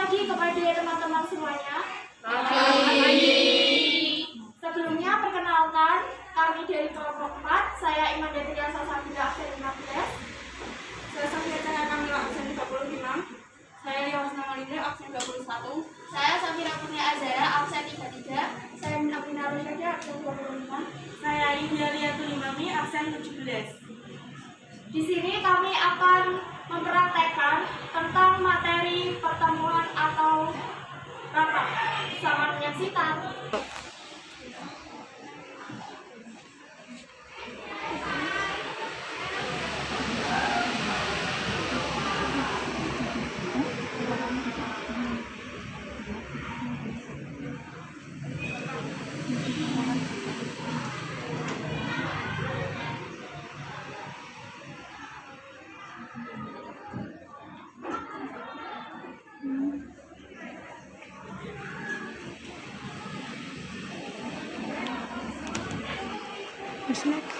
pagi kepada teman-teman semuanya. Sebelumnya perkenalkan, kami dari kelompok 4, saya Iman Detia Sasabila absen 15. Saya Safia Cahaya Kamila absen 35. Saya Liawasna Malindra absen 21. Saya Safira Putri Azara absen 33. Saya Mina Pina Rosyada absen 25. Saya India Liatul Imami absen 17. Di sini kami akan mempraktekkan tentang materi pertemuan atau rapat. Selamat menyaksikan. What's next?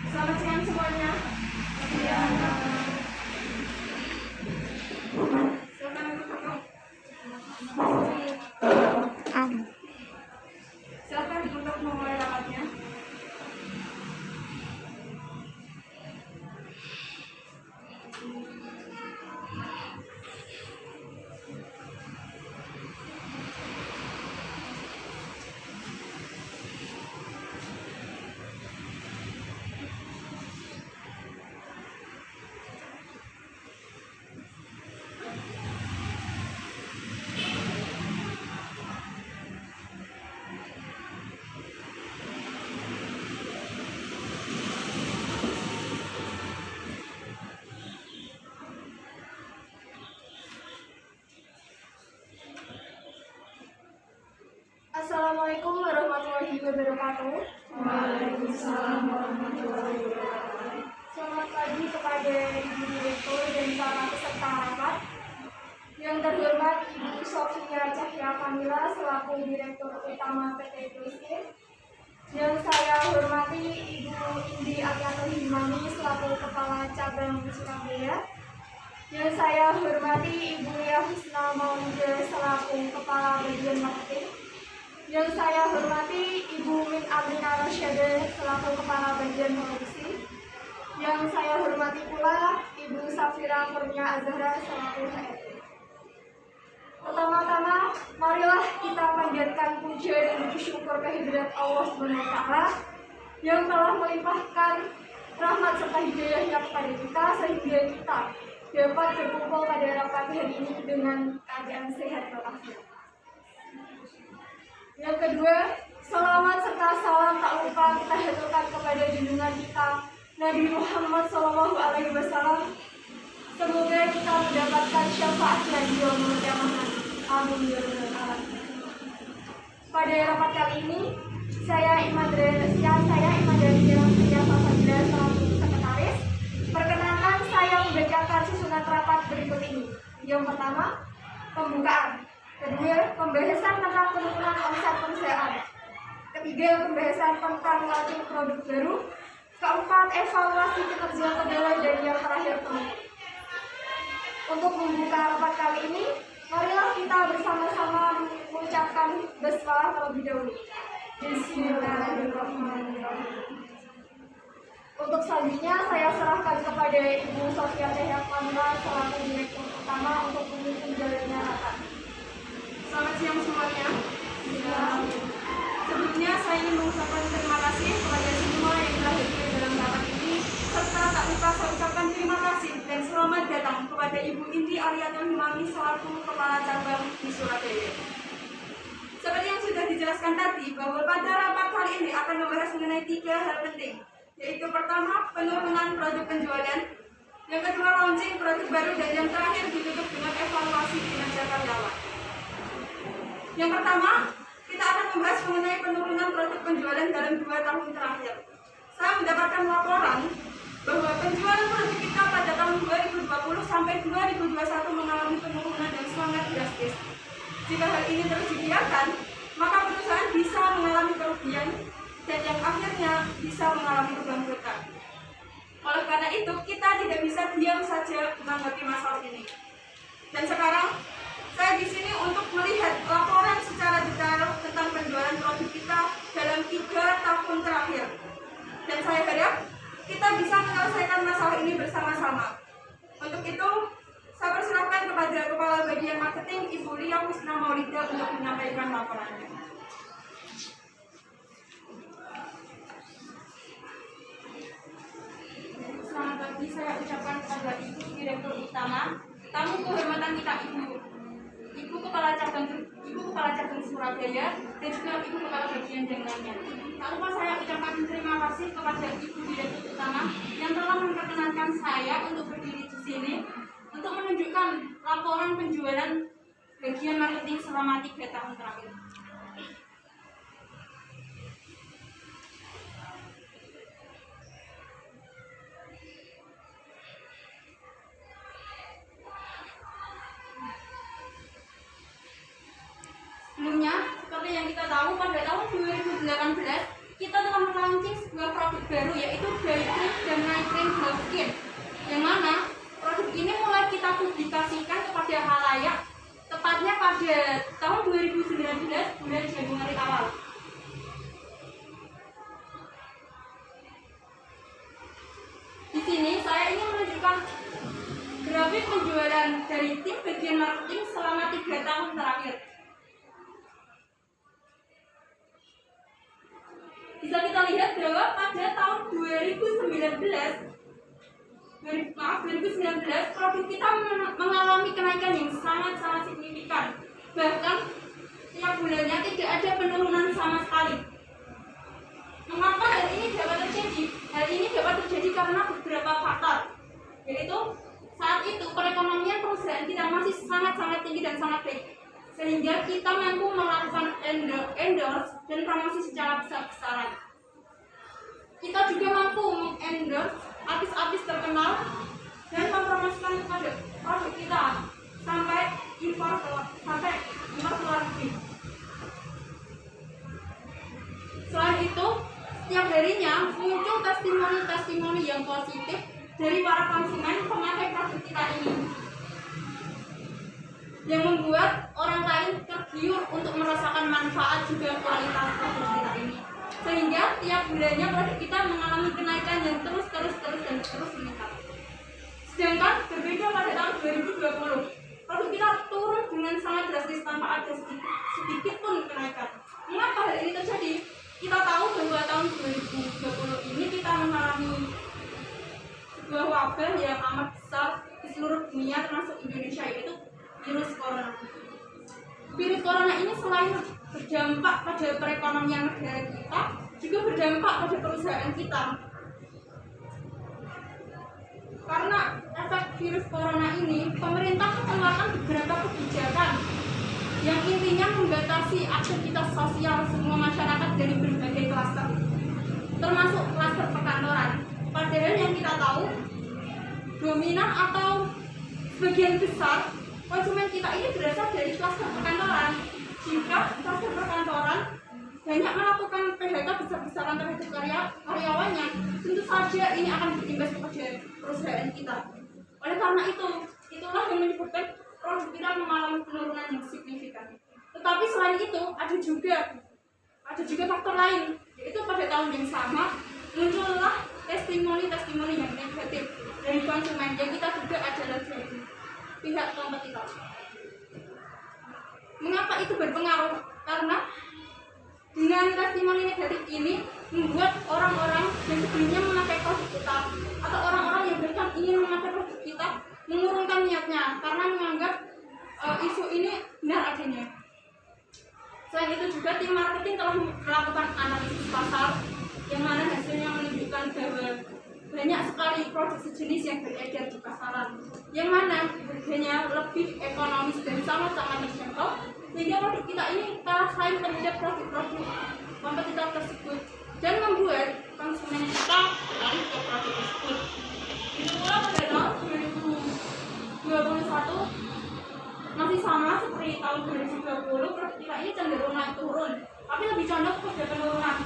Selamat siang semuanya. Silakan untuk memulai rapatnya. Assalamualaikum warahmatullahi wabarakatuh. Waalaikumsalam warahmatullahi wabarakatuh. Selamat pagi kepada Ibu Direktur dan para peserta rapat. Yang terhormat Ibu Sofia Cahya Kamila selaku Direktur Utama PT Tuliskin. Yang saya hormati Ibu Indi Aliatul Himami selaku Kepala Cabang Surabaya. Yang saya hormati Ibu Lia Husna Maulida selaku Kepala Bagian Marketing. Yang saya hormati Ibu Min Amina Rosyada selaku Kepala Bagian Produksi. Yang saya hormati pula Ibu Safira Kurnia Azhara selaku HRD. Pertama-tama, marilah kita panjatkan puja dan puji syukur kehadirat Allah SWT yang telah melimpahkan rahmat serta hidayahnya kepada kita sehingga kita dapat berkumpul pada rapat hari ini dengan keadaan sehat walafiat. Yang kedua, salawat serta salam tak lupa kita haturkan kepada junjungan kita Nabi Muhammad SAW. Semoga kita mendapatkan syafaatnya di yaumul kiamah. Amin ya rabbal alamin. Pada rapat kali ini, saya Iman dari Pria Fasabila selaku sekretaris. Perkenankan saya membacakan susunan rapat berikut ini. Yang pertama, pembukaan. Kedua, pembahasan tentang penurunan omset perusahaan. Ketiga, pembahasan tentang launching produk baru. Keempat, evaluasi kinerja pegawai, dan yang terakhir penutup. Untuk membuka rapat kali ini, marilah kita bersama-sama mengucapkan basmalah terlebih dahulu. Bismillahirrahmanirrahim. Untuk selanjutnya saya serahkan kepada Ibu Sofia Cahya Kamila selaku Direktur Utama untuk memimpin jalannya rapat. Selamat siang semuanya. Sebelumnya saya ingin mengucapkan terima kasih kepada semua yang telah hadir dalam rapat ini, serta tak lupa saya ucapkan terima kasih dan selamat datang kepada Ibu Indi Ariatul Himami selaku Kepala Cabang di Surabaya. Seperti yang sudah dijelaskan tadi, bahwa pada rapat kali ini akan membahas mengenai 3 hal penting, yaitu pertama, penurunan produk penjualan, yang kedua, launching produk baru, dan yang terakhir ditutup dengan evaluasi kinerja karyawan. Yang pertama, kita akan membahas mengenai penurunan produk penjualan dalam 2 tahun terakhir. Saya mendapatkan laporan bahwa penjualan produk kita pada tahun 2020 sampai 2021 mengalami penurunan yang sangat drastis. Jika hal ini terus dibiarkan, maka perusahaan bisa mengalami kerugian dan yang akhirnya bisa mengalami kebangkrutan. Oleh karena itu, kita tidak bisa diam saja menanggapi masalah ini. Dan sekarang, saya di sini untuk melihat laporan secara detail tentang penjualan produk kita dalam 3 tahun terakhir. Dan saya harap kita bisa menyelesaikan masalah ini bersama-sama. Untuk itu, saya persilakan kepada Kepala Bagian Marketing Ibu Lia Husna Maulida untuk menyampaikan laporannya. Selamat pagi, saya ucapkan kepada Ibu Direktur Utama, tamu kehormatan kita Ibu Kepala Cabang Surabaya, dan juga Ibu Kepala Bagian yang lainnya. Tak lupa saya ucapkan terima kasih kepada Ibu Direktur Utama yang telah memperkenankan saya untuk berdiri di sini untuk menunjukkan laporan penjualan bagian marketing selama 3 tahun terakhir. Sebelumnya, seperti yang kita tahu, pada tahun 2018 kita telah melaunching sebuah produk baru, yaitu Dry Cream dan Night Cream Health Skin, yang mana produk ini mulai kita publikasikan kepada halayak tepatnya pada tahun 2019 bulan Januari awal. Di sini saya ingin menunjukkan grafik penjualan dari tim bagian marketing selama 3 tahun terakhir. Bisa kita lihat bahwa pada tahun 2019 produk kita mengalami kenaikan yang sangat signifikan. Bahkan tiap bulannya tidak ada penurunan sama sekali. Mengapa hal ini dapat terjadi? Hal ini dapat terjadi karena beberapa faktor, yaitu saat itu perekonomian perusahaan kita masih sangat tinggi dan sangat baik, sehingga kita mampu melakukan endorse dan promosi secara besar-besaran. Kita juga mampu mengendorse artis-artis terkenal dan mempromosikan kepada produk kita sampai impor ke luar negeri. Selain itu, setiap harinya muncul testimoni yang positif dari para konsumen pemakai produk kita ini, yang membuat orang lain tergiur untuk merasakan manfaat juga kualitas produk kita ini. Sehingga tiap bulannya produk kita mengalami kenaikan yang terus meningkat. Sedangkan berbeda pada tahun 2020, produk kita turun dengan sangat drastis tanpa ada sedikit pun kenaikan. Mengapa hal ini terjadi? Kita tahu bahwa tahun 2020 ini kita mengalami sebuah wabah yang amat besar di seluruh dunia termasuk Indonesia, yaitu virus corona. Virus corona ini selain berdampak pada perekonomian negara kita, juga berdampak pada perusahaan kita. Karena efek virus corona ini, pemerintah mengeluarkan beberapa kebijakan yang intinya membatasi aktivitas sosial semua masyarakat dari berbagai klaster, termasuk klaster perkantoran. Padahal yang kita tahu, dominan atau sebagian besar konsumen kita ini berasal dari klaster perkantoran. Jika klaster perkantoran banyak melakukan PHK besar-besaran terhadap karyawannya, tentu saja ini akan berimbas kepada perusahaan kita. Oleh karena itulah yang menyebabkan produk kita mengalami penurunan yang signifikan. Tetapi selain itu ada juga faktor lain, yaitu pada tahun yang sama muncullah testimoni yang negatif dari konsumen yang kita duga adalah dari pihak kompetitor. Mengapa itu berpengaruh? Karena dengan testimoni negatif ini membuat orang-orang yang sebelumnya memakai produk kita atau orang-orang yang bahkan ingin memakai produk kita mengurungkan niatnya karena menganggap isu ini benar adanya. Selain itu juga tim marketing telah melakukan analisis pasar yang mana hasilnya menunjukkan bahwa banyak sekali produk sejenis yang beredar di pasaran yang mana harganya lebih ekonomis dan sangat-sangat terjangkau, sehingga produk kita ini kalah saing terhadap produk-produk kompetitor tersebut dan membuat konsumen kita beralih ke produk tersebut. Itu pula pada tahun 2021 masih sama seperti tahun 2020, produk kita ini cenderung naik turun, tapi lebih condong kepada penurunan.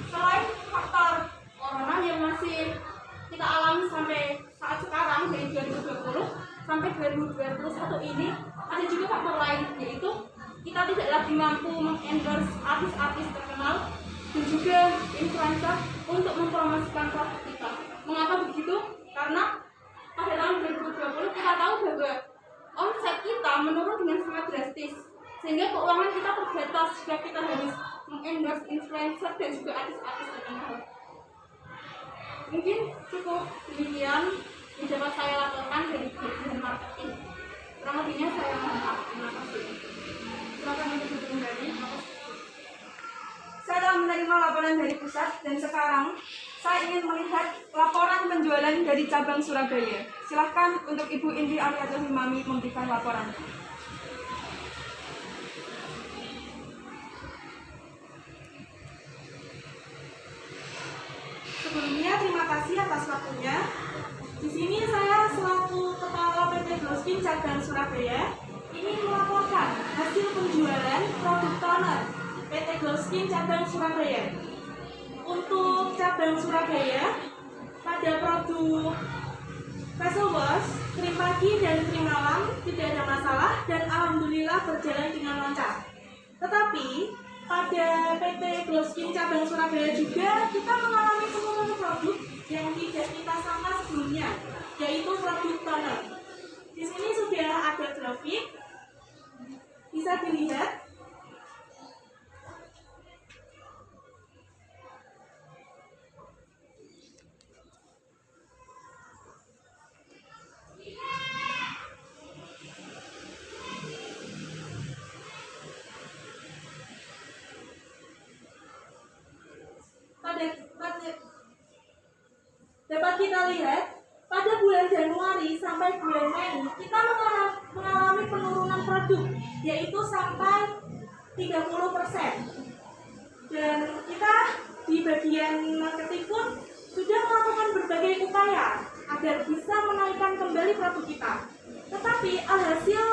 Selain faktor corona yang masih kita alami sampai saat sekarang dari 2020 sampai 2021 ini, ada juga faktor lain, yaitu kita tidak lagi mampu mengendorse artis-artis terkenal dan juga influencer untuk mempromosikan produk kita. Mengapa begitu? Karena pada tahun 2020 kita tahu bahwa omset kita menurun dengan sangat drastis, sehingga keuangan kita terbatas jika kita harus mengendorse influencer dan juga artis-artis terkenal. Mungkin cukup demikian yang dapat saya laporkan dari bagian marketing. Kurang lebihnya saya mohon maaf. Terima kasih. Silakan untuk kembali. Saya telah menerima laporan dari pusat dan sekarang saya ingin melihat laporan penjualan dari cabang Surabaya. Silahkan untuk Ibu Indri Ariyatul Himami memberikan laporan. Sebelumnya terima kasih atas waktunya. Di sini saya selaku Kepala PT Gloskin cabang Surabaya ingin melaporkan hasil penjualan produk toner PT Gloskin cabang Surabaya. Untuk cabang Surabaya, pada produk facial wash, krim pagi dan krim malam tidak ada masalah dan alhamdulillah berjalan dengan lancar. Tetapi pada PT Gloskin cabang Surabaya juga kita mengalami penurunan produk yang tidak kita sangka sebelumnya, yaitu produk toner. Di sini sudah ada grafik, bisa dilihat. Dapat kita lihat pada bulan Januari sampai bulan Mei kita mengalami penurunan produk, yaitu sampai 30%. Dan kita di bagian marketing pun sudah melakukan berbagai upaya agar bisa menaikkan kembali produk kita. Tetapi alhasil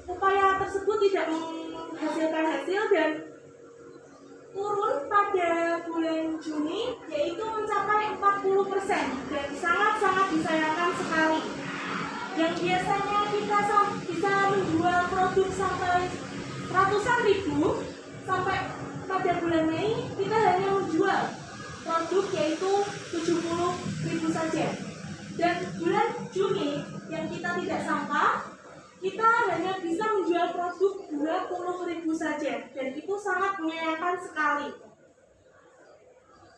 upaya tersebut tidak menghasilkan hasil dan turun pada bulan Juni, yaitu mencapai 40% dan sangat-sangat disayangkan sekali. Yang biasanya kita bisa menjual produk sampai ratusan ribu, sampai pada pada bulan Mei kita hanya menjual produk yaitu 70.000 saja. Dan bulan Juni yang kita tidak sangka, kita hanya bisa menjual produk 20.000 saja, dan itu sangat menyayangkan sekali.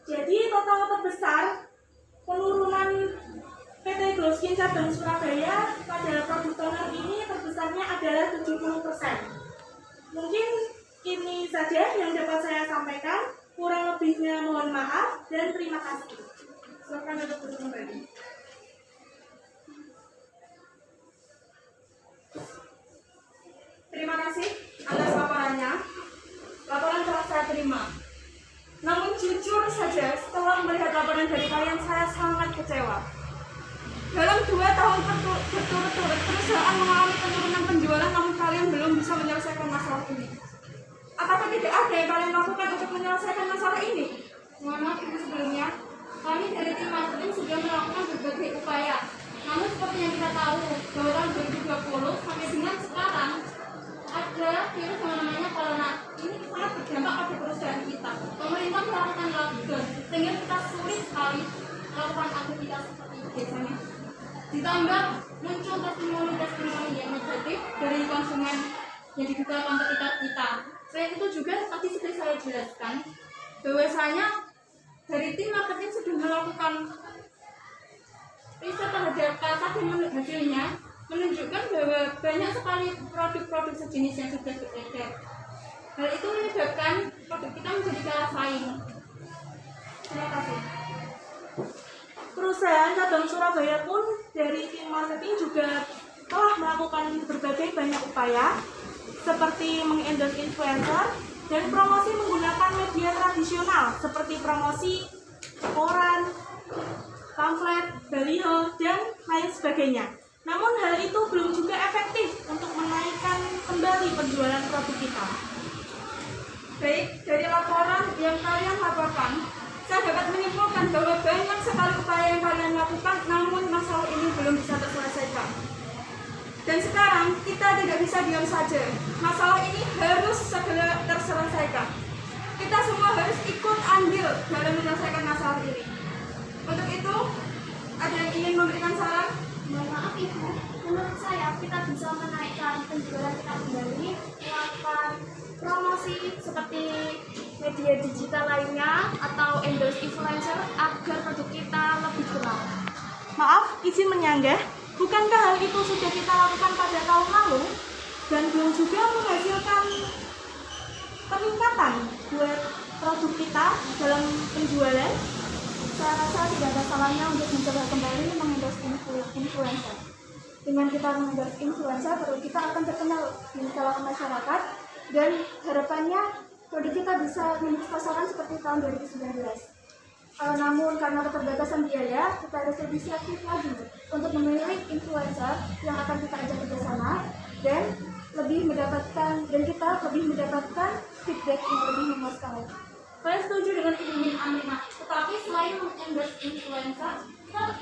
Jadi total terbesar penurunan PT Glowskin cabang Surabaya pada produk toner ini terbesarnya adalah 70%. Mungkin ini saja yang dapat saya sampaikan. Kurang lebihnya mohon maaf dan terima kasih. Silakan untuk kembali. Terima kasih atas laporannya. Laporan telah saya terima. Namun jujur saja, setelah melihat laporan dari kalian, saya sangat kecewa. Dalam 2 tahun berturut-turut, perusahaan mengalami penurunan penjualan, namun kalian belum bisa menyelesaikan masalah ini. Apakah tidak ada yang kalian lakukan untuk menyelesaikan masalah ini? Mohon maaf Ibu sebelumnya, kami dari tim marketing sudah melakukan berbagai upaya. Namun seperti yang kita tahu, bahwa tahun 2020 sampai dengan sekarang, ada virus yang namanya corona. Ini sangat berdampak pada perusahaan kita. Pemerintah melakukan lockdown, sehingga kita sulit sekali melakukan aktivitas seperti biasanya. Ditambah muncul testimoni yang negatif dari konsumen yang diduga kompetitor kita. Selain itu juga tadi seperti saya jelaskan, bahwasanya dari tim marketing sudah melakukan riset terhadap kasat dan hasilnya menunjukkan bahwa banyak sekali produk-produk sejenis yang sudah beredar. Hal itu menyebabkan produk kita menjadi kalah saing. Terima kasih. Perusahaan cabang Surabaya pun dari tim marketing juga telah melakukan berbagai banyak upaya seperti mengendorse influencer dan promosi menggunakan media tradisional seperti promosi koran, pamflet, baliho, dan lain sebagainya. Namun hal itu belum juga efektif untuk menaikkan kembali penjualan produk kita. Baik, dari laporan yang kalian laporkan, saya dapat menyimpulkan bahwa banyak sekali upaya yang kalian lakukan, namun masalah ini belum bisa terselesaikan. Dan sekarang kita tidak bisa diam saja. Masalah ini harus segera terselesaikan. Kita semua harus ikut andil dalam menyelesaikan masalah ini. Untuk itu, ada yang ingin memberikan saran? Mohon maaf Ibu, menurut saya kita bisa menaikkan penjualan kita kembali melakukan promosi seperti media digital lainnya atau endorse influencer agar produk kita lebih kenal. Maaf, izin menyanggah, bukankah hal itu sudah kita lakukan pada tahun lalu dan belum juga menghasilkan peningkatan buat produk kita dalam penjualan? Saya rasa tidak ada salahnya untuk mencoba kembali mengendorse influencer. Dengan kita mengendorse influencer, produk kita akan terkenal di kalangan masyarakat dan harapannya produk kita bisa menembus pasaran seperti tahun 2019. Namun karena keterbatasan biaya, kita harus lebih selektif lagi untuk memilih influencer yang akan kita ajak kerjasama dan kita lebih mendapatkan feedback yang lebih memuaskan lagi. Saya setuju dengan Ibu Min Aminah. Tetapi selain endorse influencer,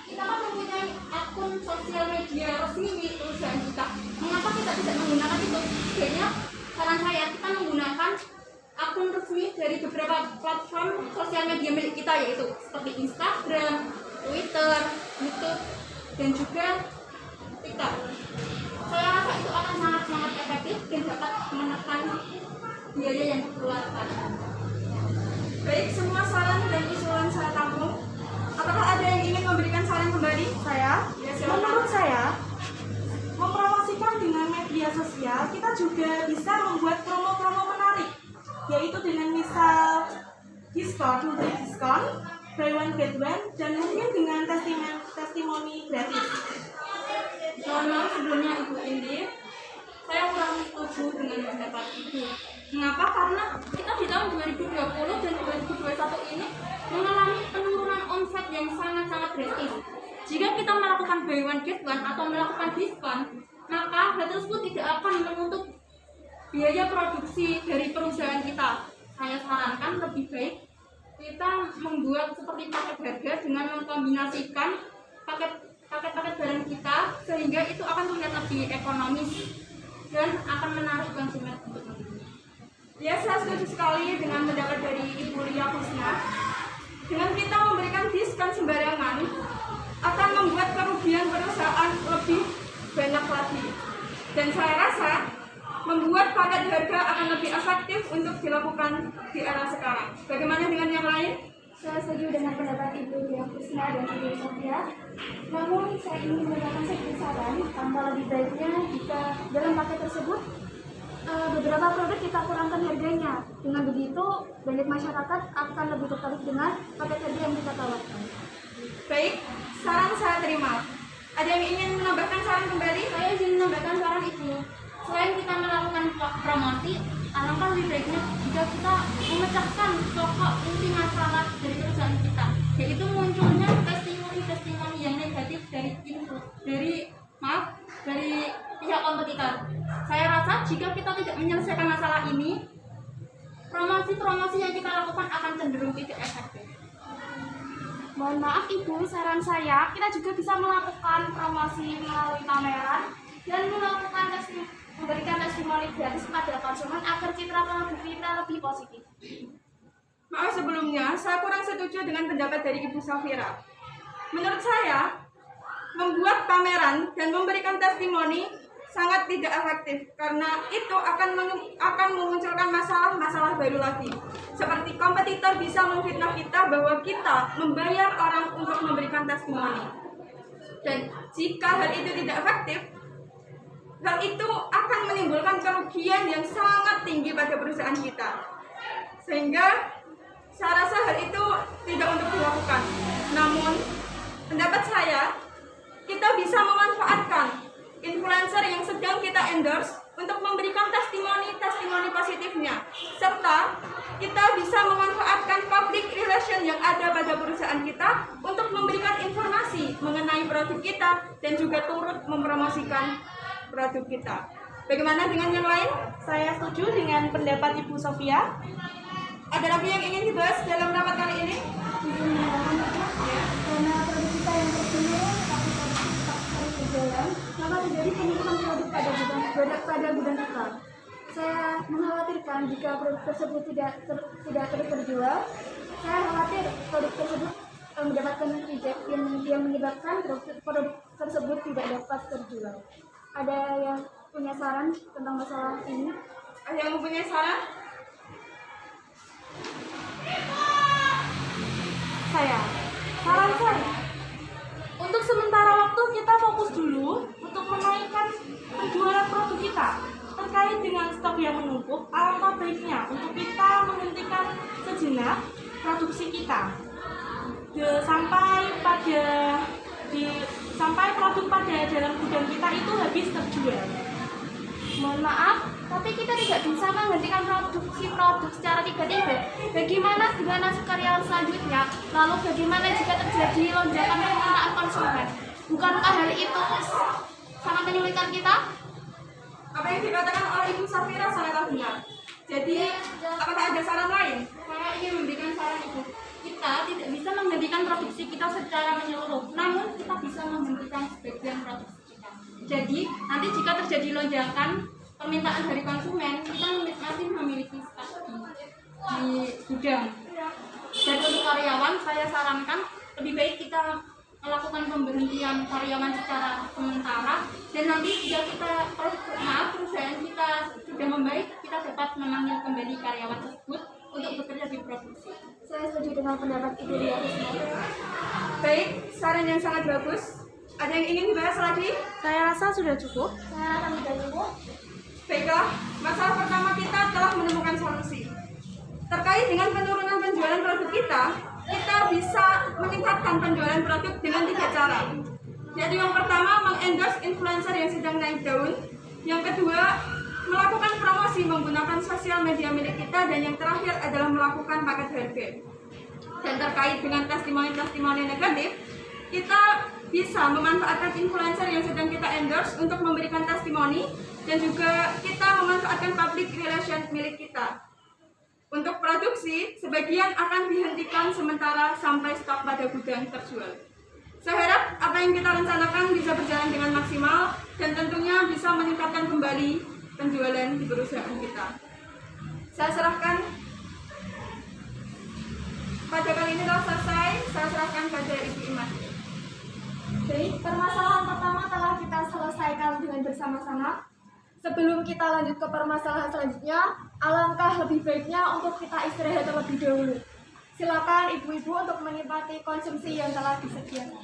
kita kan mempunyai akun sosial media resmi milik perusahaan kita. Mengapa kita tidak menggunakan itu? Sebenarnya saran saya, kita menggunakan akun resmi dari beberapa platform sosial media milik kita, yaitu seperti Instagram, Twitter, YouTube, dan juga TikTok. Saya rasa itu akan sangat efektif dan dapat menekan biaya yang dikeluarkan. Baik, semua saran dan usulan saya tampung. Apakah ada yang ingin memberikan saran kembali? Menurut saya, mempromosikan dengan media sosial, kita juga bisa membuat promo-promo menarik, yaitu dengan misal diskon, multi diskon, buy one get one, dan mungkin dengan testimoni gratis. Mohon maaf sebelumnya Ibu Indi, saya kurang setuju dengan pendapat Ibu. Mengapa? Karena kita di tahun 2020 dan 2021 ini mengalami penurunan omset yang sangat drastis. Jika kita melakukan buy one get one atau melakukan diskon, maka hal tersebut tidak akan menutup biaya produksi dari perusahaan kita. Saya sarankan lebih baik kita membuat seperti paket harga dengan mengkombinasikan paket-paket barang kita, sehingga itu akan terlihat lebih ekonomis dan akan menarik konsumen untuk membeli. Ya, saya setuju sekali dengan pendapat dari Ibu Lia Kusna. Dengan kita memberikan diskon sembarangan akan membuat kerugian perusahaan lebih banyak lagi. Dan saya rasa membuat paket harga akan lebih efektif untuk dilakukan di era sekarang. Bagaimana dengan yang lain? Saya setuju dengan pendapat Ibu Lia Kusna dan Ibu Sofia. Namun saya ingin memberikan sedikit saran, tambah lebih baiknya jika dalam paket tersebut beberapa produk kita kurangkan harganya. Dengan begitu, banyak masyarakat akan lebih tertarik dengan paket harga yang kita tawarkan. Baik, saran saya terima. Ada yang ingin menambahkan saran kembali? Saya ingin menambahkan saran Ibu. Selain kita melakukan promosi, alangkah lebih baiknya jika kita memecahkan pokok inti masalah dari perusahaan kita, yaitu munculnya testimoni yang negatif dari pihak kompetitor. Saya rasa jika kita tidak menyelesaikan masalah ini, promosi yang kita lakukan akan cenderung tidak efektif. Mohon maaf Ibu, saran saya kita juga bisa melakukan promosi melalui pameran dan memberikan testimoni gratis kepada konsumen agar citra produk kita lebih positif. Maaf sebelumnya, saya kurang setuju dengan pendapat dari Ibu Safira. Menurut saya, membuat pameran dan memberikan testimoni sangat tidak efektif karena itu akan memunculkan masalah baru lagi. Seperti kompetitor bisa memfitnah kita bahwa kita membayar orang untuk memberikan testimoni. Dan jika hal itu tidak efektif, hal itu akan menimbulkan kerugian yang sangat tinggi pada perusahaan kita. Sehingga saya rasa hal itu tidak untuk dilakukan. Namun, pendapat saya, kita bisa memanfaatkan influencer yang sedang kita endorse untuk memberikan testimoni positifnya, serta kita bisa memanfaatkan public relation yang ada pada perusahaan kita untuk memberikan informasi mengenai produk kita dan juga turut mempromosikan produk kita. Bagaimana dengan yang lain? Saya setuju dengan pendapat Ibu Sofia. Ada lagi yang ingin dibahas dalam rapat kali ini? Karena produk kita yang tertinggal tapi harus berjalan, maka terjadi penurunan produk pada gudang kita. Saya mengkhawatirkan jika produk tersebut tidak terus terjual. Saya khawatir produk tersebut mendapatkan reject yang menyebabkan produk tersebut tidak dapat terjual. Ada yang punya saran tentang masalah ini? Ada yang mempunyai saran? Saran saya, untuk sementara waktu kita fokus dulu untuk menaikkan penjualan produk kita. Terkait dengan stok yang menumpuk, alangkah baiknya untuk kita menghentikan sejenak produksi kita sampai produk pada dalam gudang kita itu habis terjual. Mohon maaf, tapi kita tidak bisa menghentikan produksi produk secara tiba-tiba. Bagaimana dengan nasib karyawan selanjutnya? Lalu bagaimana jika terjadi lonjakan permintaan konsumen? Bukankah hal itu sangat menyulitkan kita? Apa yang dikatakan oleh Ibu Safira sangatlah benar. Jadi, apakah ada saran lain? Saya ingin memberikan saran Ibu. Kita tidak bisa menghentikan produksi kita secara menyeluruh, namun kita bisa menghentikan sebagian produksi kita. Jadi, nanti jika terjadi lonjakan permintaan dari konsumen, kita masih memiliki stok di gudang. Dan untuk karyawan, saya sarankan lebih baik kita melakukan pemberhentian karyawan secara sementara, dan nanti jika perusahaan kita sudah membaik, kita dapat memanggil kembali karyawan tersebut untuk bekerja di produksi. Saya setuju dengan pendapat Ibu Lia Kusna. Baik, saran yang sangat bagus. Ada yang ingin dibahas lagi? Saya rasa sudah cukup. Saya akan menjawab. Baiklah, masalah pertama kita telah menemukan solusi. Terkait dengan penurunan penjualan produk kita bisa meningkatkan penjualan produk dengan 3 cara. Yaitu yang pertama, mengendorse influencer yang sedang naik daun. Yang kedua, melakukan promosi menggunakan sosial media milik kita. Dan yang terakhir adalah melakukan paket harga. Dan terkait dengan testimoni negatif, kita bisa memanfaatkan influencer yang sedang kita endorse untuk memberikan testimoni, dan juga kita memanfaatkan public relation milik kita. Untuk produksi, sebagian akan dihentikan sementara sampai stok pada gudang terjual. Saya harap apa yang kita rencanakan bisa berjalan dengan maksimal dan tentunya bisa meningkatkan kembali penjualan di perusahaan kita. Saya serahkan pada kali ini telah selesai. Saya serahkan pada Ibu Iman. Baik, permasalahan pertama telah kita selesaikan dengan bersama-sama. Sebelum kita lanjut ke permasalahan selanjutnya, alangkah lebih baiknya untuk kita istirahat terlebih dahulu. Silakan ibu-ibu untuk menikmati konsumsi yang telah disediakan.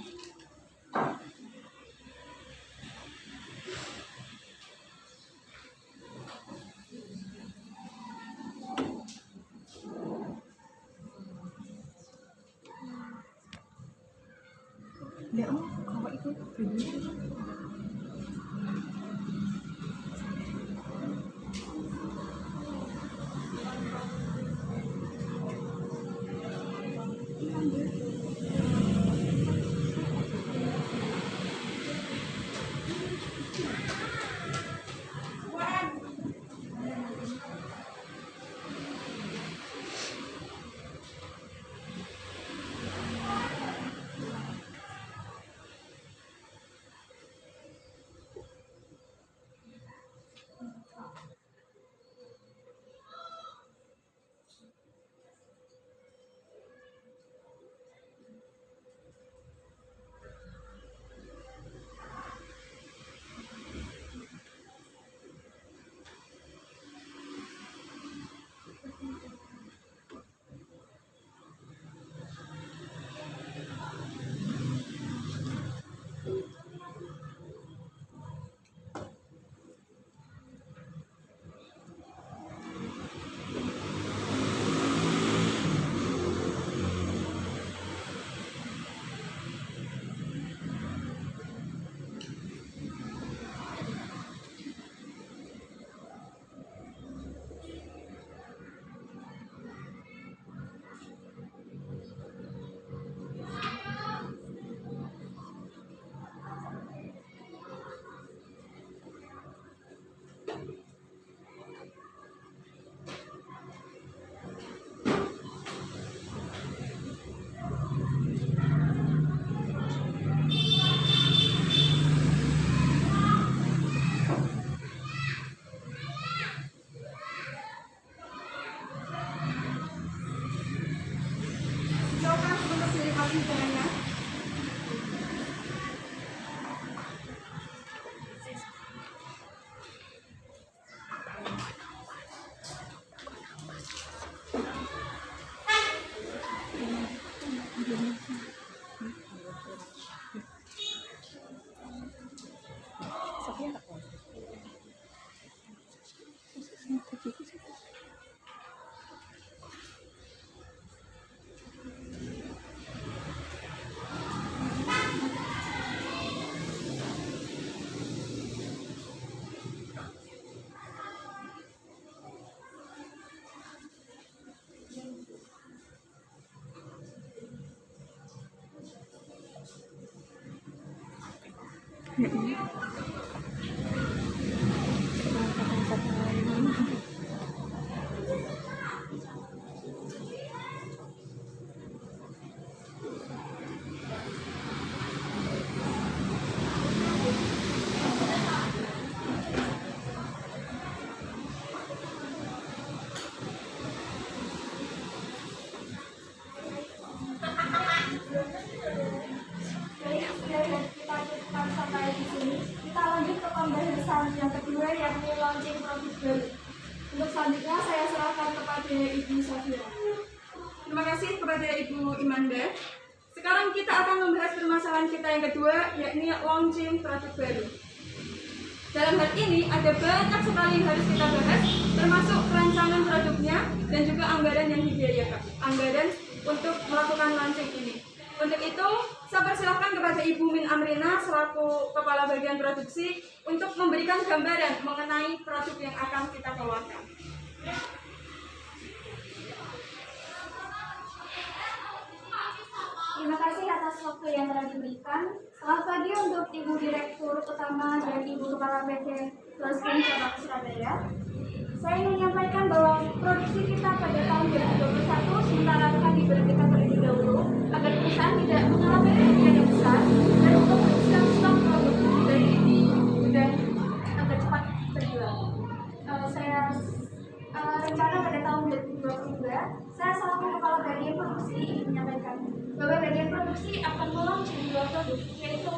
Silakan untuk menikmati hidangannya. Baik, kita cukupkan sampai di sini. Kita lanjut ke pembahasan yang kedua, yakni launching produk baru. Untuk selanjutnya saya serahkan kepada Ibu Sofia. Terima kasih kepada Ibu Imanda. Sekarang kita akan membahas permasalahan kita yang kedua, yakni launching produk baru. Dalam hal ini ada banyak sekali yang harus kita bahas, termasuk perancangan produknya dan juga anggaran yang dibiayakan, anggaran untuk melakukan launching ini. Untuk itu, saya persilahkan kepada Ibu Min Amrina selaku Kepala Bagian Produksi untuk memberikan gambaran mengenai produk yang akan kita keluarkan. Terima kasih atas waktu yang telah diberikan. Selamat pagi untuk Ibu Direktur Utama dan Ibu Kepala PT Floskin Cabang Surabaya. Saya ingin menyampaikan bahwa produksi kita pada tahun 2021 sementara akan diberhentikan terlebih dahulu agar perusahaan tidak mengalami kerugian yang besar dan untuk menyiapkan stok produk dari di gudang agar cepat terjual. Saya rencana pada tahun bagian produksi ingin menyampaikan bahwa bagian produksi akan melaunching dua produk, yaitu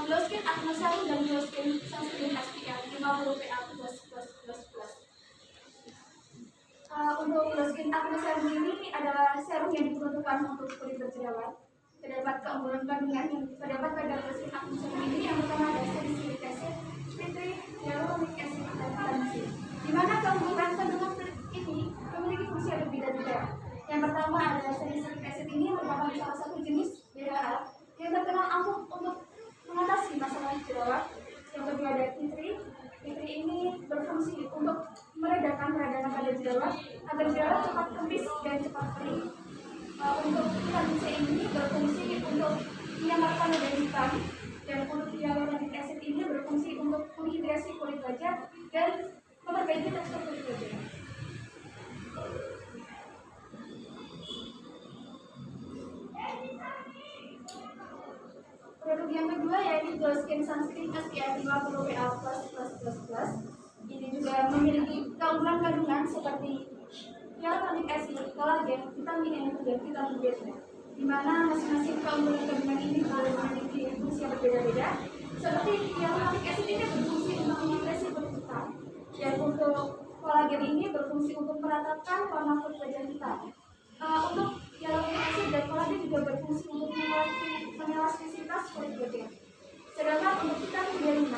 glow skin acne serum dan glow skin sunscreen SPF 50 PA++++. Untuk glow skin acne serum ini adalah serum yang diperuntukkan untuk kulit berjerawat. Terdapat keunggulan kandungan yang terdapat pada glow skin acne serum ini yang pertama ada salicylic acid, citric, hyaluronic acid, dan vitamin C. Di mana keunggulan kandungan ini memiliki fungsi yang berbeda-beda. Yang pertama adalah salicylic acid ini merupakan salah satu jenis BHA yang terkenal ampuh untuk mengatasi masalah jerawat. Yang kedua ada citric. Citric ini berfungsi untuk meredakan peradangan pada jerawat agar jerawat cepat kempis dan cepat kering. Untuk vitamin C ini berfungsi untuk menyamarkan noda hitam, dan untuk hyaluronic acid ini berfungsi untuk menghidrasi kulit wajah dan memperbaiki tekstur kulit wajah. Produk yang kedua yaitu glow skin sunscreen SPF 50 PA++++. Ini juga memiliki keunggulan kandungan seperti hyaluronic acid, kolagen, vitamin E, dan vitamin B3. Di mana masing-masing keunggulan kandungan ini memiliki fungsi yang berbeda-beda. Seperti hyaluronic acid ini berfungsi untuk menghidrasi kulit kita, dan untuk kolagen ini berfungsi untuk meratakan warna kulit wajah kita. Untuk hyaluronic acid dan kolagen juga berfungsi untuk mengelastisitas kulit wajah. Sedangkan untuk vitamin B5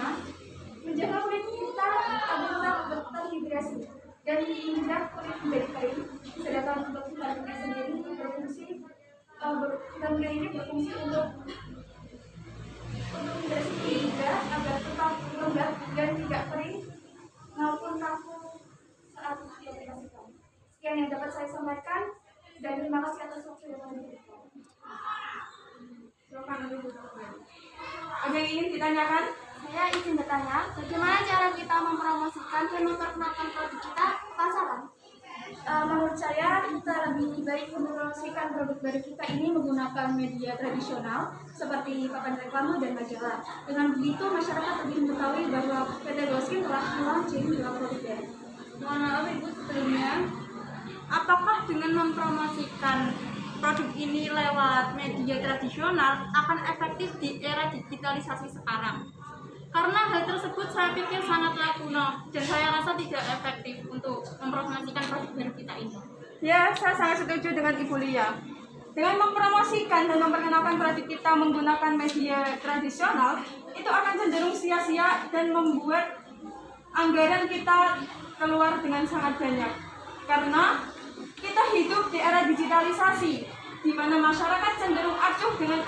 menjaga kulit kita agar tetap terhidrasi dan mencegah kulit menjadi kering. Sedangkan untuk vitamin E sendiri berfungsi untuk menghidrasi kulit juga agar tetap lembab dan tidak kering maupun kaku saat diaplikasikan. Sekian yang dapat saya sampaikan, dan terima kasih atas waktu yang diberikan. Ada yang ingin ditanyakan? Saya izin bertanya, bagaimana cara kita mempromosikan dan memperkenalkan produk kita ke pasaran? Menurut saya, kita lebih baik mempromosikan produk baru kita ini menggunakan media tradisional seperti papan reklame dan majalah. Dengan begitu, masyarakat lebih mengetahui bahwa PT Glow Skin telah melaunching dua produknya. Mohon maaf Ibu sebelumnya, apakah dengan mempromosikan produk ini lewat media tradisional akan efektif di era digitalisasi sekarang? Karena hal tersebut saya pikir sangatlah kuno dan saya rasa tidak efektif untuk mempromosikan produk baru kita ini. Ya, saya sangat setuju dengan Ibu Lia. Dengan mempromosikan dan memperkenalkan produk kita menggunakan media tradisional, itu akan cenderung sia-sia dan membuat anggaran kita keluar dengan sangat banyak. Karena kita hidup di era digitalisasi, di mana masyarakat cenderung acuh dengan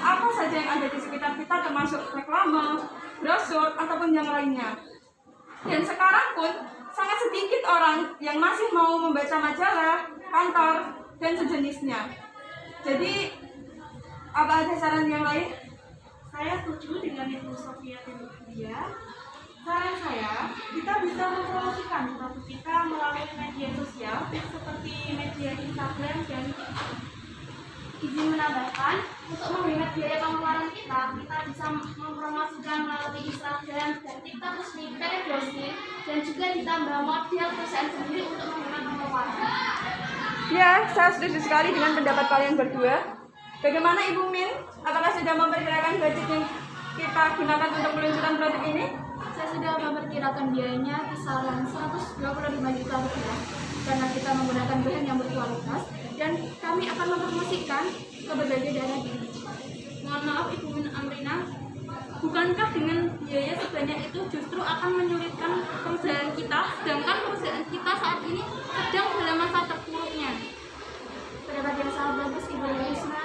apa saja yang ada di sekitar kita, termasuk reklame, brosur, ataupun yang lainnya. Dan sekarang pun sangat sedikit orang yang masih mau membaca majalah, kantor, dan sejenisnya. Jadi, apa ada saran yang lain? Saya setuju dengan Ibu Sofia dan Ibu Lia. Saran saya, kita bisa mempromosikan produk kita melalui media sosial seperti media Instagram dan TikTok. Izin menambahkan, untuk menghemat biaya pengeluaran kita bisa mempromosikan melalui Instagram dan TikTok resmi PT Glow Skin, dan juga ditambah model perusahaan sendiri untuk menghemat pengeluaran. Ya, saya setuju sekali dengan pendapat kalian berdua. Bagaimana Ibu Min? Apakah sudah memperkirakan budget yang kita gunakan untuk peluncuran produk ini? Saya sudah memperkirakan biayanya kisaran 125 juta rupiah karena kita menggunakan bahan yang berkualitas, dan kami akan mempromosikan ke berbagai daerah di Indonesia. Mohon maaf Ibu Min Amrina, bukankah dengan biaya sebanyak itu justru akan menyulitkan perusahaan kita, sedangkan perusahaan kita saat ini sedang dalam masa terpuruknya? Pendapat yang sangat bagus Ibu Risma,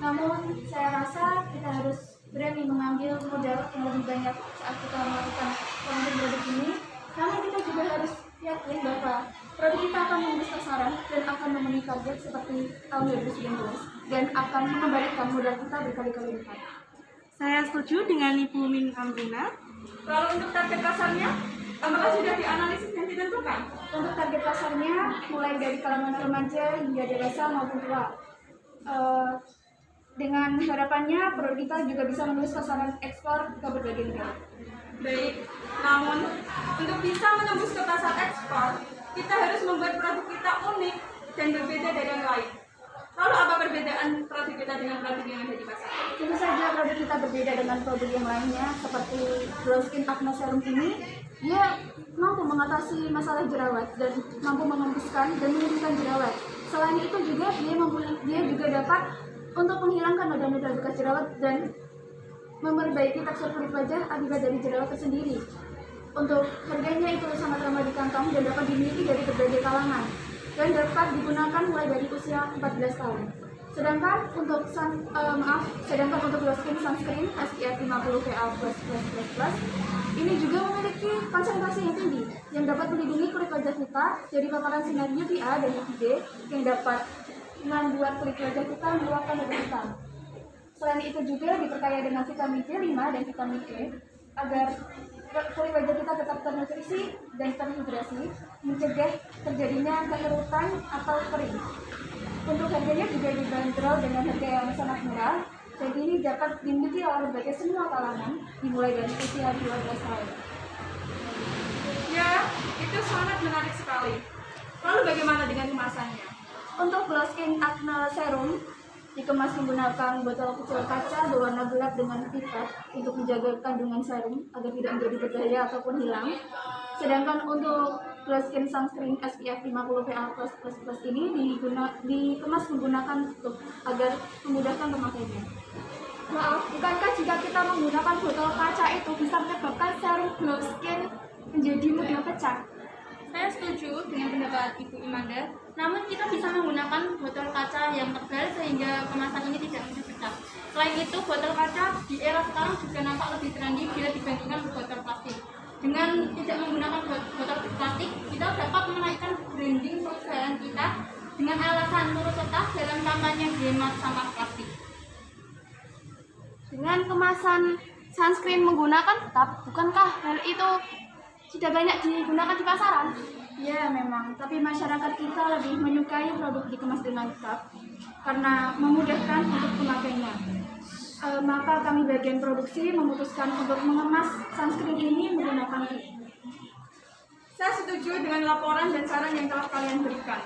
namun saya rasa kita harus berani mengambil modal yang lebih banyak saat kita melakukan pengembangan produk ini. Namun kita juga harus yakin bahwa produk kita akan menembus pasaran dan akan memenuhi target seperti tahun 2019 dan akan mengembalikan modal kita berkali-kali lipat. Saya setuju dengan Ibu Min Amrina. Kalau untuk target pasarnya, apakah sudah dianalisis dan ditentukan? Untuk target pasarnya mulai dari kalangan remaja hingga dewasa maupun tua. Dengan harapannya produk kita juga bisa menembus pasaran ekspor ke berbagai negara. Baik, namun untuk bisa menembus ke pasar ekspor, kita harus membuat produk kita unik dan dan berbeda dari yang lain. Lalu apa perbedaan produk kita dengan produk yang ada di pasar? Tentu saja produk kita berbeda dengan produk yang lainnya, seperti Glow Skin Acne Serum ini, dia mampu mengatasi masalah jerawat dan mampu mengembuskan dan menurunkan jerawat. Selain itu juga dia juga dapat untuk menghilangkan noda-noda bekas jerawat dan memperbaiki tekstur kulit wajah akibat dari jerawat tersendiri. Untuk harganya itu sangat ramah di kantong dan dapat dimiliki dari berbagai kalangan dan dapat digunakan mulai dari usia 14 tahun. Sedangkan untuk Glow Skin Sunscreen SPF 50 PA++++ ini juga memiliki konsentrasi yang tinggi yang dapat melindungi kulit wajah kita dari paparan sinar UVA dan UVB yang dapat membuat kulit wajah kita mengeluarkan noda hitam. Selain itu juga diperkaya dengan vitamin B5 dan vitamin E agar kulit wajah kita tetap ternutrisi dan terhidrasi, mencegah terjadinya kekerutan atau kering. Untuk harganya juga dibanderol dengan harga yang sangat murah, dan ini dapat dimiliki oleh berbagai semua kalangan, dimulai dari usia 12 tahun. Ya, itu sangat menarik sekali. Lalu bagaimana dengan kemasannya? Untuk Glow Skin Acne Serum dikemas menggunakan botol kecil kaca berwarna gelap dengan pipet untuk menjaga kandungan serum agar tidak menjadi berbahaya ataupun hilang. Sedangkan untuk Glow Skin Sunscreen SPF 50 PA++ ini dikemas menggunakan tutup agar memudahkan pemakainya. Maaf, bukankah jika kita menggunakan botol kaca itu bisa menyebabkan serum Glow Skin menjadi mudah pecah? Saya setuju dengan pendapat Ibu Imanda, namun kita bisa menggunakan botol kaca yang tebal sehingga kemasan ini tidak mudah pecah. Selain itu, botol kaca di era sekarang juga nampak lebih trendy bila dibandingkan botol plastik. Dengan tidak menggunakan botol plastik, kita dapat menaikkan branding perusahaan kita dengan alasan turut serta dalam kampanye hemat sampah plastik. Dengan kemasan sunscreen menggunakan cup, bukankah hal itu tidak banyak digunakan di pasaran? Ya memang, tapi masyarakat kita lebih menyukai produk dikemas dengan cup karena memudahkan untuk pemakainya. Maka kami bagian produksi memutuskan untuk mengemas sunscreen ini menggunakan cup. Saya setuju dengan laporan dan saran yang telah kalian berikan.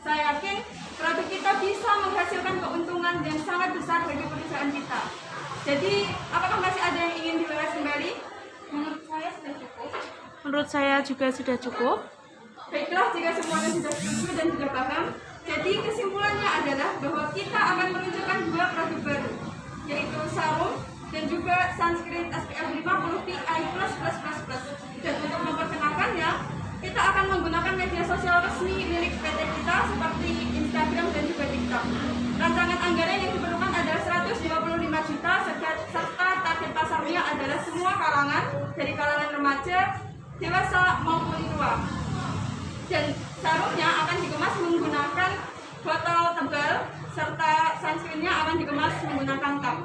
Saya yakin produk kita bisa menghasilkan keuntungan yang sangat besar bagi perusahaan kita. Jadi, apakah masih ada yang ingin dibahas kembali? Menurut saya sudah cukup. Menurut saya juga sudah cukup. Baiklah, jika semuanya sudah setuju dan sudah paham, jadi kesimpulannya adalah bahwa kita akan meluncurkan dua produk baru, yaitu serum dan juga sunscreen SPF 50 PA++++. Dan untuk memperkenalkannya, kita akan menggunakan media sosial resmi milik PT kita seperti Instagram dan juga TikTok. Rancangan anggaran yang diperlukan adalah 125 juta serta target pasarnya adalah semua kalangan, dari kalangan remaja, dewasa maupun tua. Dan serumnya akan dikemas menggunakan botol tebal serta sunscreennya akan dikemas menggunakan cup.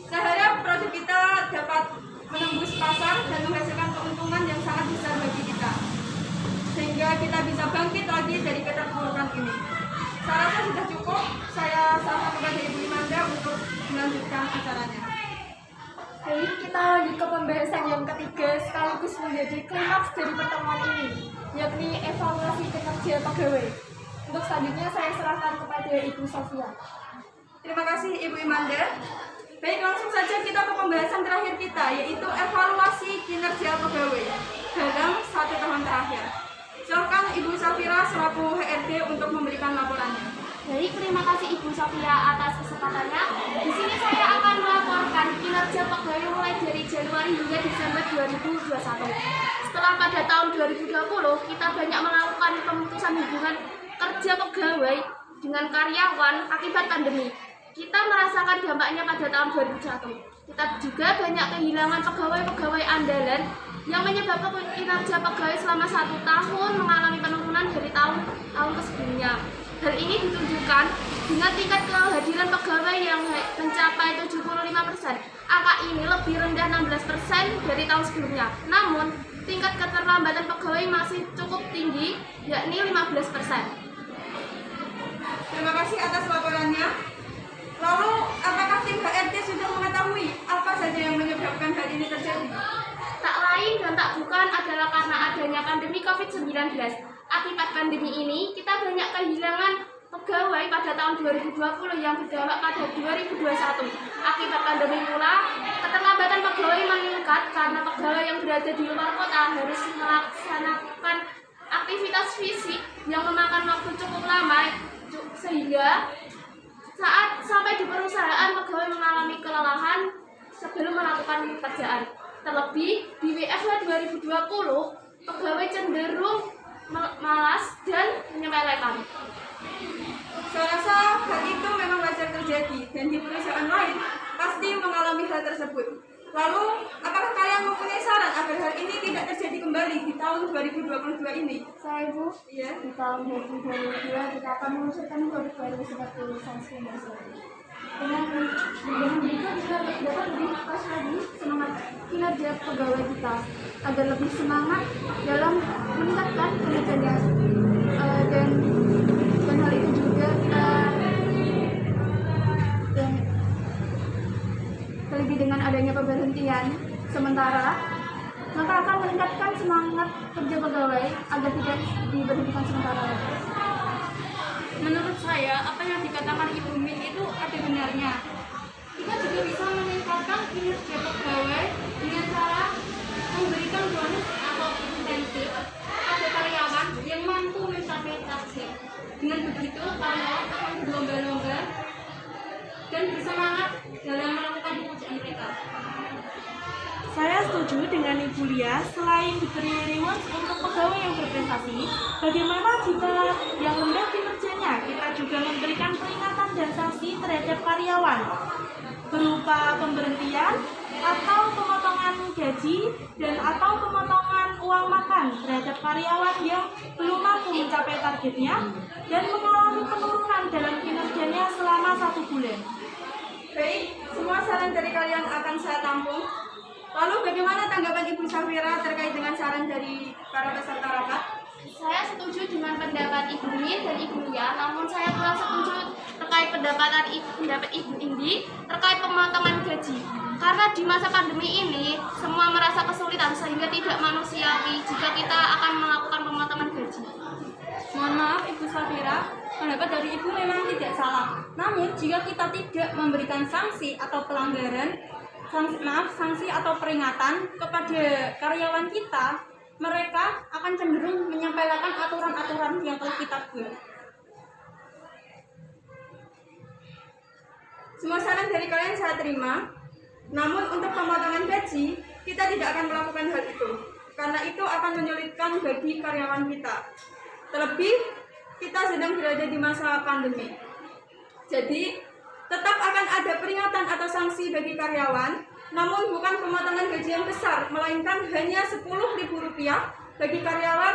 Saya harap produk kita dapat menembus pasar dan menghasilkan keuntungan yang sangat besar bagi kita, sehingga kita bisa bangkit lagi dari keterpurukan ini. Saya rasa sudah cukup. Saya serahkan kepada Ibu Imanda untuk melanjutkan acaranya. Baik, kita lanjut ke pembahasan yang ketiga sekaligus menjadi klimaks dari pertemuan ini, yakni evaluasi kinerja pegawai. Untuk selanjutnya saya serahkan kepada Ibu Sofia. Terima kasih Ibu Imanda. Baik, langsung saja kita ke pembahasan terakhir kita, yaitu evaluasi kinerja pegawai dalam 1 tahun terakhir. Silakan Ibu Safira selaku HRD untuk memberikan laporannya. Baik, terima kasih Ibu Sofia atas kesempatannya. Di sini saya akan melaporkan kinerja pegawai mulai dari Januari hingga Desember 2021. Setelah pada tahun 2020 kita banyak melakukan pemutusan hubungan kerja pegawai dengan karyawan akibat pandemi. Kita merasakan dampaknya pada tahun 2021. Kita juga banyak kehilangan pegawai-pegawai andalan yang menyebabkan kinerja pegawai selama 1 tahun mengalami penurunan dari tahun sebelumnya. Hal ini ditunjukkan dengan tingkat kehadiran pegawai yang mencapai 75%. Angka ini lebih rendah 16% dari tahun sebelumnya. Namun, tingkat keterlambatan pegawai masih cukup tinggi, yakni 15%. Terima kasih atas laporannya. Lalu, apakah tim HRD sudah mengetahui apa saja yang menyebabkan hal ini terjadi? Tak lain dan tak bukan adalah karena adanya pandemi COVID-19. Akibat pandemi ini, kita banyak kehilangan pegawai pada tahun 2020 yang berdampak pada 2021. Akibat pandemi pula, keterlambatan pegawai meningkat karena pegawai yang berada di luar kota harus melaksanakan aktivitas fisik yang memakan waktu cukup lama, sehingga saat sampai di perusahaan pegawai mengalami kelelahan sebelum melakukan pekerjaan. Terlebih di WFH 2020, pegawai cenderung malas dan menyepelekan. Saya rasa hal itu memang wajar terjadi dan di perusahaan lain pasti mengalami hal tersebut. Lalu, apakah kalian mempunyai saran agar hal ini tidak terjadi kembali di tahun 2022 ini? Saya Ibu, Iya. di tahun 2022 kita akan meluncurkan produk baru seperti sunscreen dan sebagainya. Dengan begitu kita dapat lebih pas lagi semangat kinerja pegawai kita agar lebih semangat dalam meningkatkan kinerjanya dan hal itu juga dan terlebih dengan adanya pemberhentian sementara maka akan meningkatkan semangat kerja pegawai agar tidak diberhentikan sementara lagi. Menurut saya, apa yang dikatakan Ibu Min itu ada benarnya. Kita juga bisa meningkatkan kinerja pegawai dengan cara memberikan bonus atau insentif pada karyawan yang mampu mencapai target. Dengan begitu, karyawan akan berlomba-lomba dan bersemangat dalam melakukan pekerjaan mereka. Saya setuju dengan Ibu Lia, selain diberi reward untuk pegawai yang berprestasi, bagaimana jika yang rendah kinerjanya kita juga memberikan peringatan dan sanksi terhadap karyawan berupa pemberhentian atau pemotongan gaji dan atau pemotongan uang makan terhadap karyawan yang belum mampu mencapai targetnya dan mengalami penurunan dalam kinerjanya selama 1 bulan. Baik, semua saran dari kalian akan saya tampung. Lalu bagaimana tanggapan Ibu Safira terkait dengan saran dari para peserta rapat? Saya setuju dengan pendapat Ibu Min dan Ibu Lia, namun saya kurang setuju terkait pendapat Ibu Indi terkait pemotongan gaji. Karena di masa pandemi ini, semua merasa kesulitan sehingga tidak manusiawi jika kita akan melakukan pemotongan gaji. Mohon maaf Ibu Safira, pendapat dari Ibu memang tidak salah. Namun jika kita tidak memberikan sanksi atau pelanggaran, sanksi atau peringatan kepada karyawan kita, mereka akan cenderung menyampaikan aturan-aturan yang telah kita buat. Semua saran dari kalian saya terima, namun untuk pemotongan gaji, kita tidak akan melakukan hal itu, karena itu akan menyulitkan bagi karyawan kita. Terlebih, kita sedang berada di masa pandemi. Jadi, tetap akan ada peringatan atau sanksi bagi karyawan, namun bukan pemotongan gaji yang besar, melainkan hanya Rp10.000 bagi karyawan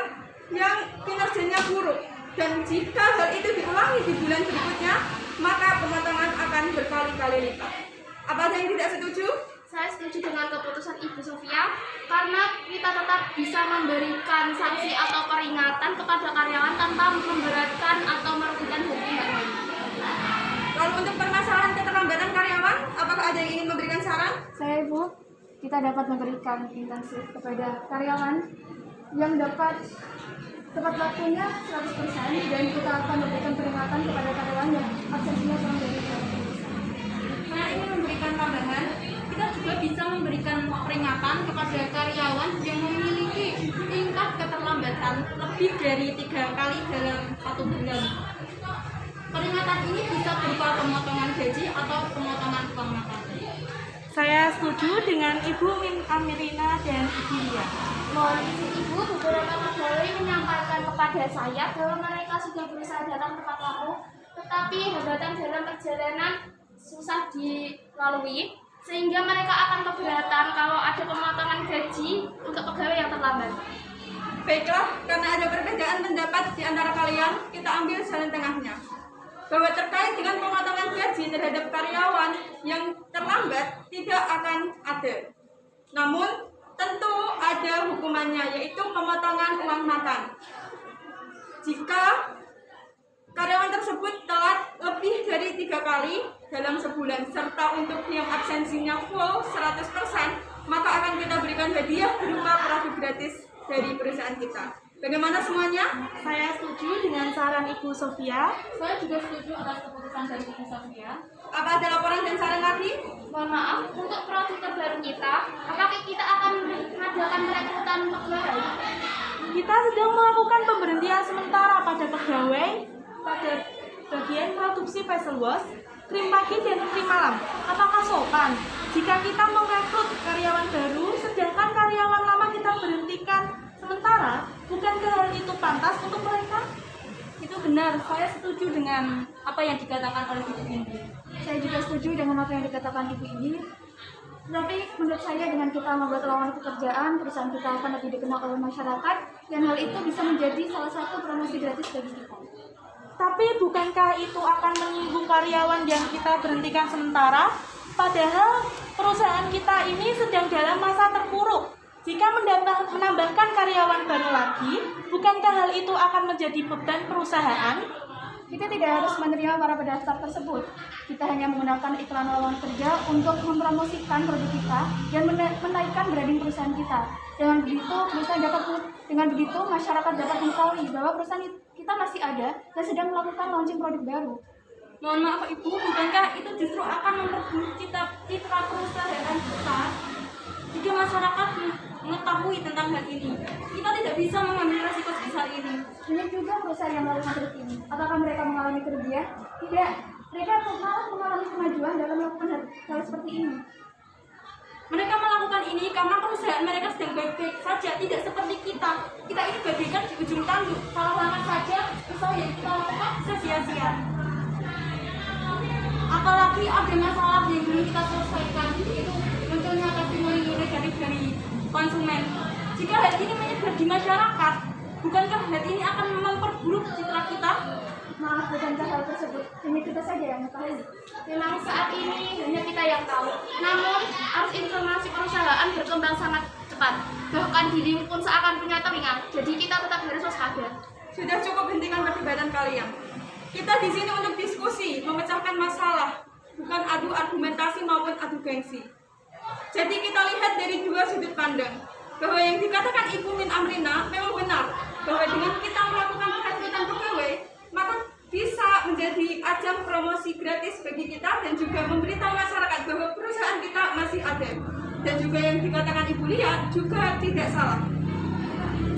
yang kinerjanya buruk. Dan jika hal itu diulangi di bulan berikutnya, maka pemotongan akan berkali-kali lipat. Apa ada yang tidak setuju? Saya setuju dengan keputusan Ibu Sofia karena kita tetap bisa memberikan sanksi atau peringatan kepada karyawan tanpa memberatkan atau merugikan bagi pihak lain. Lalu untuk permasalahan keterlambatan karyawan, apakah ada yang ingin memberikan saran? Saya Ibu, kita dapat memberikan intensif kepada karyawan yang dapat tepat waktunya 100% dan kita akan memberikan peringatan kepada karyawan yang absensinya kurang dari 100%. Saya ingin memberikan tambahan, kita juga bisa memberikan peringatan kepada karyawan yang memiliki tingkat keterlambatan lebih dari 3 kali dalam 1 bulan. Peringatan ini bisa berupa pemotongan gaji atau pemotongan uang makan. Saya setuju dengan Ibu Min Amirina dan Ibu Lia. Mohon izin Ibu, beberapa pegawai menyampaikan kepada saya bahwa mereka sudah berusaha datang tepat waktu, tetapi hambatan dalam perjalanan susah dilalui, sehingga mereka akan keberatan kalau ada pemotongan gaji untuk pegawai yang terlambat. Baiklah, karena ada perbedaan pendapat di antara kalian, kita ambil jalan tengahnya. Bahwa terkait dengan pemotongan gaji terhadap karyawan yang terlambat tidak akan ada. Namun, tentu ada hukumannya, yaitu pemotongan uang makan. Jika karyawan tersebut telat lebih dari 3 kali dalam sebulan, serta untuk yang absensinya full 100%, maka akan kita berikan hadiah berupa produk gratis dari perusahaan kita. Bagaimana semuanya? Saya setuju dengan saran Ibu Sofia. Saya juga setuju atas keputusan dari Ibu Sofia. Apa ada laporan dan saran lagi? Mohon maaf, untuk produk terbaru kita, apakah kita akan mengadakan perekrutan pegawai? Kita sedang melakukan pemberhentian sementara pada pegawai pada bagian produksi vessel wash, krim pagi dan krim malam. Apakah sopan jika kita merekrut karyawan baru sedangkan karyawan lama kita berhentikan sementara? Bukankah hal itu pantas untuk mereka? Itu benar, saya setuju dengan apa yang dikatakan oleh Ibu Indi. Saya juga setuju dengan apa yang dikatakan Ibu Indi. Tapi menurut saya dengan kita membuat lowongan pekerjaan, perusahaan kita akan lebih dikenal oleh masyarakat, dan hal itu bisa menjadi salah satu promosi gratis bagi kita. Tapi bukankah itu akan menyinggung karyawan yang kita berhentikan sementara? Padahal perusahaan kita ini sedang dalam masa terpuruk. Jika menambahkan karyawan baru lagi, bukankah hal itu akan menjadi beban perusahaan? Kita tidak harus menerima para pendaftar tersebut. Kita hanya menggunakan iklan lowongan kerja untuk mempromosikan produk kita dan menaikkan branding perusahaan kita. Dengan begitu, masyarakat dapat mengetahui bahwa perusahaan kita masih ada dan sedang melakukan launching produk baru. Mohon maaf Ibu, bukankah itu justru akan memperburuk citra perusahaan kita? Jika masyarakat mengetahui tentang hal ini, kita tidak bisa mengambil resiko sebesar ini. Banyak juga perusahaan yang melakukan produk ini. Apakah mereka mengalami kerugian? Tidak. Mereka malah mengalami kemajuan dalam melakukan hal seperti ini. Mereka melakukan ini karena perusahaan mereka sedang baik-baik saja, tidak seperti kita. Kita ini bagaikan di ujung tanduk. Salah langkah saja, usaha yang kita lakukan bisa sia-sia. Apalagi ada masalah yang belum kita selesaikan, yaitu munculnya testimoni negatif dari konsumen. Jika hal ini menyebar di masyarakat, bukankah hal ini akan memperburuk citra kita? Maaf, bukankah hal tersebut hanya kita saja yang mengetahui? Memang saat ini hanya kita yang tahu. Namun, arus informasi perusahaan berkembang sangat cepat. Bahkan dirimu pun seakan punya telinga. Jadi kita tetap harus waspada. Sudah cukup hentikan perdebatan kalian. Kita di sini untuk diskusi, memecahkan masalah, bukan adu argumentasi maupun adu gengsi. Jadi kita lihat dari dua sudut pandang, bahwa yang dikatakan Ibu Min Amrina memang benar, bahwa dengan kita melakukan perekrutan pegawai, maka bisa menjadi ajang promosi gratis bagi kita dan juga memberitahu masyarakat bahwa perusahaan kita masih ada. Dan juga yang dikatakan Ibu Lia juga tidak salah.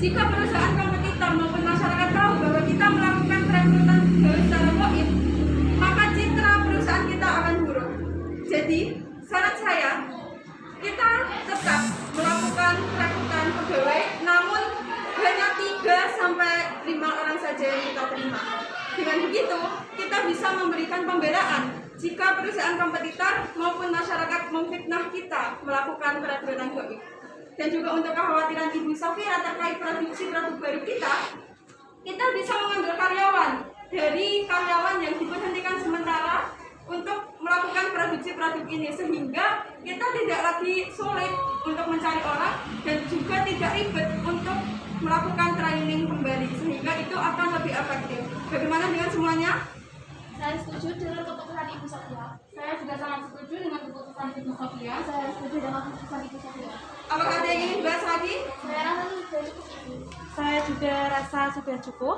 Jika perusahaan kompetitor maupun masyarakat tahu bahwa kita melakukan perekrutan pegawai secara goib, maka citra perusahaan kita akan buruk. Jadi, saran saya, kita tetap melakukan perekrutan pegawai, namun hanya 3-5 orang saja yang kita terima. Dengan begitu, kita bisa memberikan pembelaan jika perusahaan kompetitor maupun masyarakat memfitnah kita melakukan perekrutan goib. Dan juga untuk kekhawatiran Ibu Sofia terkait produksi produk baru kita bisa mengambil karyawan dari karyawan yang diberhentikan sementara untuk melakukan produksi produk ini, sehingga kita tidak lagi sulit untuk mencari orang dan juga tidak ribet untuk melakukan training kembali, sehingga itu akan lebih efektif. Bagaimana dengan semuanya? Saya setuju dengan keputusan Ibu Sofia. Saya juga sangat setuju dengan keputusan Ibu Sofia. Saya setuju dengan keputusan Ibu Sofia. Apakah ada yang ingin dibahas lagi? Saya rasa sudah cukup Ibu. Saya juga rasa sudah cukup.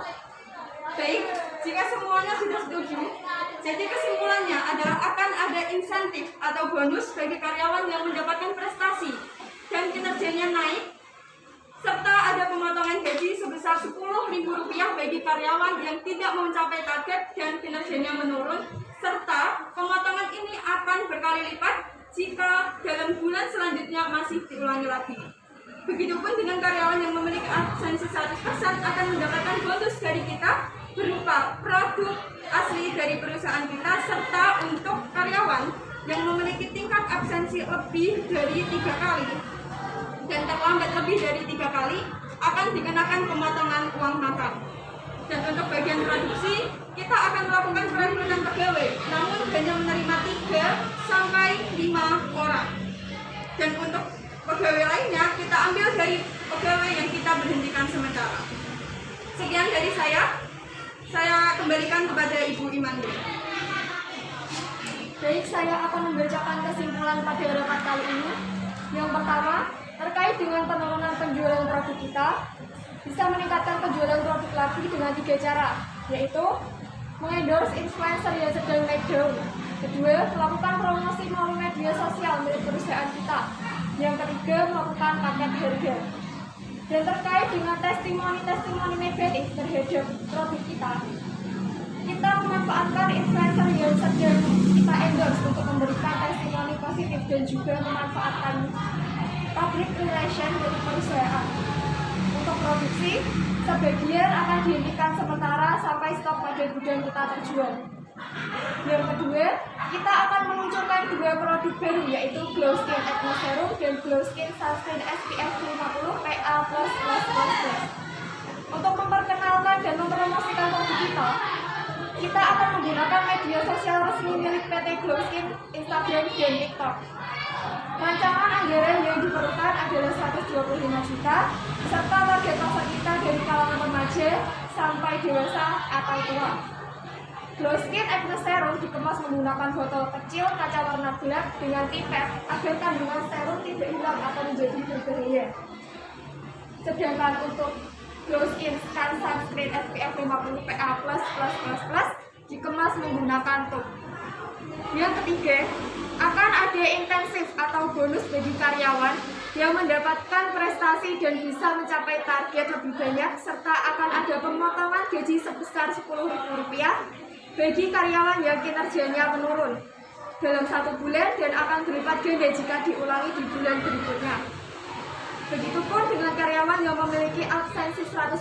Baik, jika semuanya sudah setuju, jadi kesimpulannya adalah akan ada insentif atau bonus bagi karyawan yang mendapatkan prestasi dan kinerjanya naik, serta ada pemotongan gaji sebesar Rp10.000 bagi karyawan yang tidak mencapai target dan kinerjanya menurun, serta pemotongan ini akan berkali lipat jika dalam bulan selanjutnya masih diulangi lagi. Begitupun dengan karyawan yang memiliki absensi 100% akan mendapatkan bonus dari kita berupa produk asli dari perusahaan kita, serta untuk karyawan yang memiliki tingkat absensi lebih dari 3 kali dan terlambat lebih dari 3 kali akan dikenakan pemotongan uang makan. Dan untuk bagian produksi, kita akan melakukan perekrutan pegawai, namun hanya menerima 3-5 orang. Dan untuk pegawai lainnya, kita ambil dari pegawai yang kita berhentikan sementara. Sekian dari saya kembalikan kepada Ibu Imandi. Baik, saya akan membacakan kesimpulan pada rapat kali ini. Yang pertama, terkait dengan penurunan penjualan produk kita, bisa meningkatkan penjualan produk lagi dengan 3 cara, yaitu mengendorse influencer yang sedang naik daun. Kedua, melakukan promosi melalui media sosial milik perusahaan kita. Yang ketiga, melakukan paket harga. Dan terkait dengan testimoni-testimoni negatif terhadap produk kita memanfaatkan influencer yang sedang kita endorse untuk memberikan testimoni positif dan juga memanfaatkan public relation dari perusahaan. Untuk produksi, sebagian akan dihentikan sementara sampai stok pada gudang kita terjual. Yang kedua, kita akan meluncurkan 2 produk baru, yaitu Glow Skin Acne Serum dan Glow Skin Sunscreen SPF 50 PA++++. Untuk memperkenalkan dan mempromosikan produk kita akan menggunakan media sosial resmi milik PT Glow Skin, Instagram dan TikTok. Rancangan anggaran yang diperlukan adalah 125 juta, serta target pasar kita dari kalangan remaja sampai dewasa atau tua. Glow Skin Acne Serum dikemas menggunakan botol kecil kaca warna gelap dengan pipet agar kandungan serum tidak hilang atau menjadi berbahaya. Sedangkan untuk Glow Skin Sunscreen SPF 50 PA+++ dikemas menggunakan tub. Yang ketiga, akan ada intensif atau bonus bagi karyawan yang mendapatkan prestasi dan bisa mencapai target lebih banyak, serta akan ada pemotongan gaji sebesar Rp10.000 bagi karyawan yang kinerjanya menurun dalam 1 bulan dan akan berlipat ganda jika diulangi di bulan berikutnya. Begitupun dengan karyawan yang memiliki absensi 100%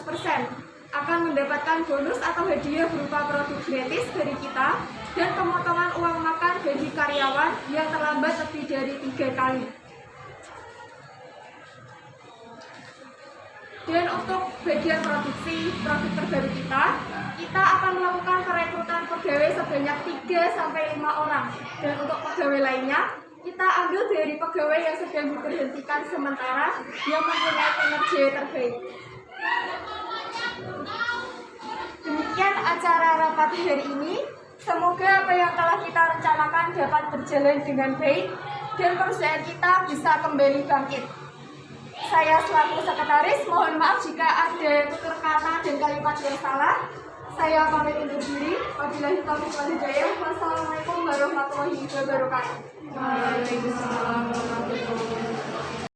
akan mendapatkan bonus atau hadiah berupa produk gratis dari kita dan pemotongan uang makan bagi karyawan yang terlambat lebih dari 3 kali. Dan untuk bagian produksi produk terbaru kita akan melakukan perekrutan pegawai sebanyak 3-5 orang. Dan untuk pegawai lainnya, kita ambil dari pegawai yang sedang diberhentikan sementara yang mempunyai kinerja terbaik. Demikian acara rapat hari ini. Semoga apa yang telah kita rencanakan dapat berjalan dengan baik dan perusahaan kita bisa kembali bangkit. Saya selaku sekretaris mohon maaf jika ada tutur kata dan kalimat yang salah. Saya pamit undur diri. Wabillahi taufiq wal hidayah. Wassalamualaikum warahmatullahi wabarakatuh. Waalaikumsalam warahmatullahi wabarakatuh.